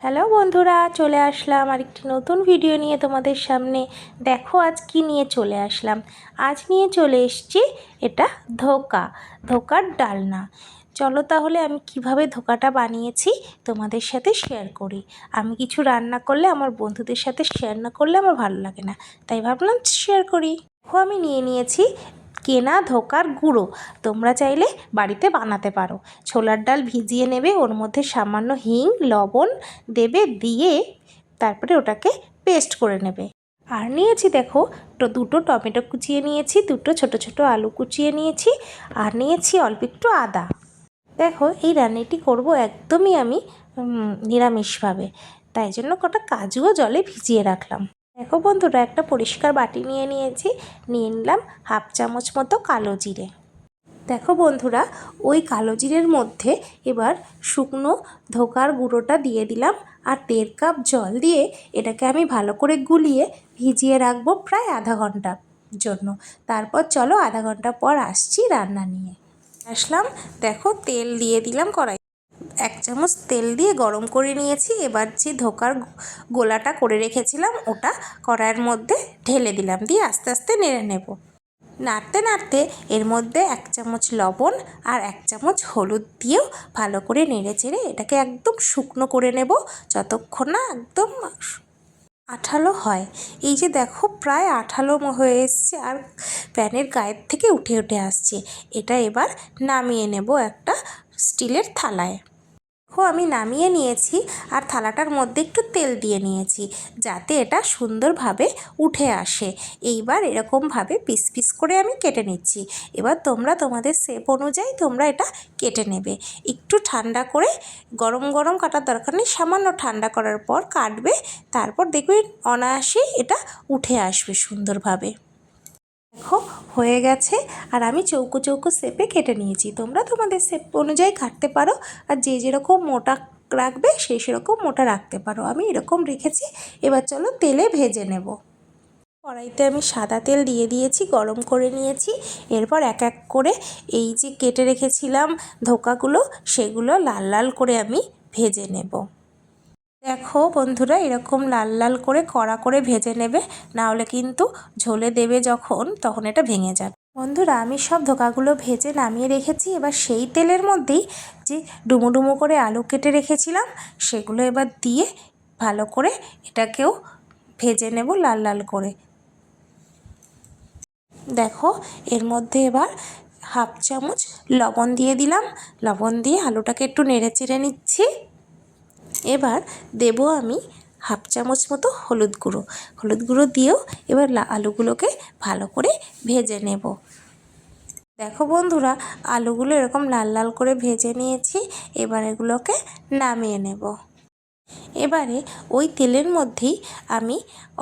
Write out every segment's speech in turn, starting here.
Hello বন্ধুরা, চলে আসলাম আরেকটি নতুন ভিডিও নিয়ে তোমাদের সামনে। দেখো আজ কি নিয়ে চলে আসলাম। আজ নিয়ে চলে এসেছি এটা ধোকার ডালনা। চলো তাহলে আমি কিভাবে ধোকাটা বানিয়েছি তোমাদের সাথে শেয়ার করি। আমি কিছু রান্না করলে আমার বন্ধুদের সাথে শেয়ার না করলে আমার ভালো লাগে না, তাই ভাবলাম শেয়ার করি। দেখো আমি নিয়ে নিয়েছি কেনা ধোকার গুঁড়ো। তোমরা চাইলে বাড়িতে বানাতে পারো। ছোলার ডাল ভিজিয়ে নেবে, ওর মধ্যে সামান্য হিং লবণ দেবে, দিয়ে তারপরে ওটাকে পেস্ট করে নেবে। আর নিয়েছি দেখো দুটো টমেটো কুচিয়ে নিয়েছি, দুটো ছোট ছোট আলু কুচিয়ে নিয়েছি, আর নিয়েছি অল্প একটু আদা। দেখো এই রান্নাটি করব একদমই আমি নিরামিষভাবে, তাই জন্য কটা কাজুও জলে ভিজিয়ে রাখলাম। দেখো বন্ধুরা, একটা পরিষ্কার বাটি নিয়ে নিলাম হাফ চামচ মতো কালো জিরে। দেখো বন্ধুরা, ওই কালো জিরের মধ্যে এবার শুকনো ধোকার গুঁড়োটা দিয়ে দিলাম, আর 1.5 কাপ জল দিয়ে এটাকে আমি ভালো করে গুলিয়ে ভিজিয়ে রাখবো প্রায় আধা ঘন্টার জন্য। তারপর চলো আধা ঘন্টা পর আসছি রান্না নিয়ে। আসলাম, দেখো তেল দিয়ে দিলাম কড়াই, 1 চামচ তেল দিয়ে গরম করে নিয়েছি। এবার যে ধোকার গোলাটা করে রেখেছিলাম ওটা কড়াইয়ের মধ্যে ঢেলে দিলাম, দিয়ে আস্তে আস্তে নেড়ে নেব। নাড়তে নাড়তে এর মধ্যে 1 চামচ লবণ আর 1 চামচ হলুদ দিয়েও ভালো করে নেড়ে চেড়ে এটাকে একদম শুকনো করে নেব, যতক্ষণ না একদম আঠালো হয়। এই যে দেখো প্রায় আঠালো হয়ে এসছে আর প্যানের গায়ের থেকে উঠে উঠে আসছে। এটা এবার নামিয়ে নেব একটা স্টিলের থালায়। আমি নামিয়ে নিয়েছি, আর থালাটার মধ্যে একটু তেল দিয়ে নিয়েছি যাতে এটা সুন্দরভাবে উঠে আসে। এইবার এরকমভাবে পিস পিস করে আমি কেটে নিচ্ছি। এবার তোমরা তোমাদের শেপ অনুযায়ী তোমরা এটা কেটে নেবে। একটু ঠান্ডা করে, গরম গরম কাটার দরকার নেই, সামান্য ঠান্ডা করার পর কাটবে, তারপর দেখবে অনায়াসেই এটা উঠে আসবে সুন্দরভাবে। দেখো হয়ে গেছে, আর আমি চৌকো চৌকো শেপে কেটে নিয়েছি। তোমরা তোমাদের শেপ অনুযায়ী কাটতে পারো, আর যে যেরকম মোটা রাখবে সেই সেরকম মোটা রাখতে পারো। আমি এরকম রেখেছি। এবার চলো তেলে ভেজে নেব। কড়াইতে আমি সাদা তেল দিয়ে দিয়েছি, গরম করে নিয়েছি। এরপর এক এক করে এই যে কেটে রেখেছিলাম ধোকাগুলো, সেগুলো লাল লাল করে আমি ভেজে নেব। দেখো বন্ধুরা, এরকম লাল লাল করে কড়া করে ভেজে নেবে, নাহলে কিন্তু ঝোলে দেবে যখন তখন এটা ভেঙে যাবে। বন্ধুরা, আমি সব ধোকাগুলো ভেজে নামিয়ে রেখেছি। এবার সেই তেলের মধ্যেই যে ডুমো ডুমো করে আলু কেটে রেখেছিলাম সেগুলো এবার দিয়ে ভালো করে এটাকেও ভেজে নেব লাল লাল করে। দেখো এর মধ্যে এবার হাফ চামচ লবণ দিয়ে দিলাম, লবণ দিয়ে আলুটাকে একটু নেড়ে চেড়ে নিচ্ছি। এবার দেব আমি হাফ চামচ মতো হলুদ গুঁড়ো দিয়েও এবার আলুগুলোকে ভালো করে ভেজে নেব। দেখো বন্ধুরা, আলুগুলো এরকম লাল লাল করে ভেজে নিয়েছি। এবার এগুলোকে নামিয়ে নেব। এবারে ওই তেলের মধ্যেই আমি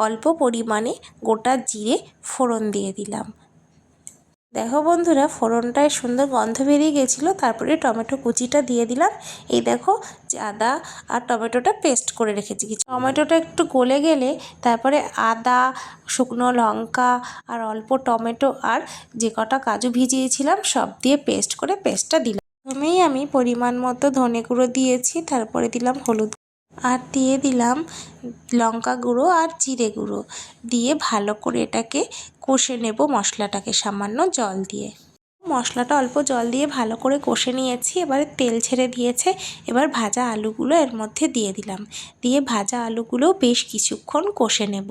অল্প পরিমাণে গোটা জিরে ফোড়ন দিয়ে দিলাম। দেখো বন্ধুরা, ফোড়নটায় সুন্দর গন্ধ বেরিয়ে গেছিলো। তারপরে টমেটো কুচিটা দিয়ে দিলাম। এই দেখো আদা আর টমেটোটা পেস্ট করে রেখেছি। টমেটোটা একটু গলে গেলে তারপরে আদা, শুকনো লঙ্কা আর অল্প টমেটো আর যে কটা কাজু ভিজিয়েছিলাম সব দিয়ে পেস্ট করে পেস্টটা দিলাম। প্রথমেই আমি পরিমাণ মতো ধনে গুঁড়ো দিয়েছি, তারপরে দিলাম হলুদ আর দিয়ে দিলাম লঙ্কা গুঁড়ো আর জিরে গুঁড়ো দিয়ে ভালো করে এটাকে কষে নেব মশলাটাকে সামান্য জল দিয়ে। মশলাটা অল্প জল দিয়ে ভালো করে কষে নিয়েছি। এবারে তেল ছেড়ে দিয়েছে। এবার ভাজা আলুগুলো এর মধ্যে দিয়ে দিলাম, দিয়ে ভাজা আলুগুলো বেশ কিছুক্ষণ কষে নেব।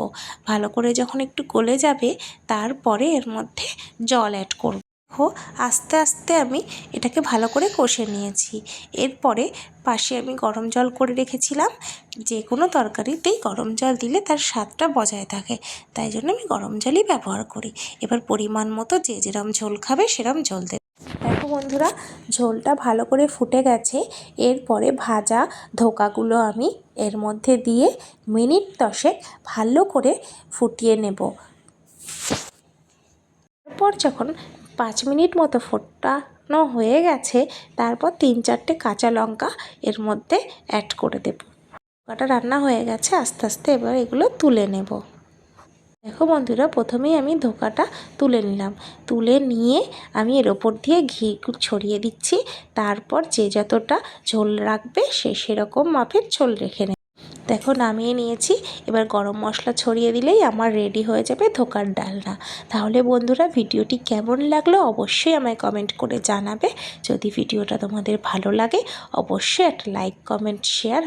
ভালো করে যখন একটু গলে যাবে তারপরে এর মধ্যে জল অ্যাড করব। আস্তে আস্তে আমি এটাকে ভালো করে কষে নিয়েছি। এরপরে পাশে আমি গরম জল করে রেখেছিলাম। যে কোনো তরকারিতেই গরম জল দিলে তার স্বাদটা বজায় থাকে, তাই জন্য আমি গরম জলই ব্যবহার করি। এবার পরিমাণ মতো যে যেরম ঝোল খাবে সেরম জল দেবে। দেখো বন্ধুরা, ঝোলটা ভালো করে ফুটে গেছে। এরপরে ভাজা ধোকাগুলো আমি এর মধ্যে দিয়ে মিনিট 10 ভালো করে ফুটিয়ে নেব। তারপর যখন 5 মিনিট মতো ফোটানো হয়ে গেছে, তারপর 3-4টে কাঁচা লঙ্কা এর মধ্যে অ্যাড করে দেব। লঙ্কাটা রান্না হয়ে গেছে, আস্তে আস্তে এবার এগুলো তুলে নেব। দেখো বন্ধুরা, প্রথমেই আমি ধোকাটা তুলে নিলাম। তুলে নিয়ে আমি এর ওপর দিয়ে ঘি ছড়িয়ে দিচ্ছি। তারপর যে যতটা ঝোল রাখবে সে সেরকম মাপের ঝোল রেখে নেবে। দেখো নামিয়ে নিয়েছি। এবার গরম মশলা ছড়িয়ে দিলেই আমার রেডি হয়ে যাবে ধোকার ডালনা। তাহলে বন্ধুরা ভিডিওটি কেমন লাগলো অবশ্যই আমায় কমেন্ট করে জানাবে। যদি ভিডিওটা তোমাদের ভালো লাগে অবশ্যই একটা লাইক কমেন্ট শেয়ার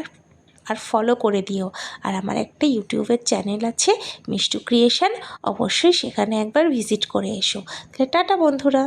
আর ফলো করে দিও। আর আমার একটা ইউটিউবের চ্যানেল আছে মিষ্টু ক্রিয়েশন, অবশ্যই সেখানে একবার ভিজিট করে এসো। তাহলে টাটা বন্ধুরা।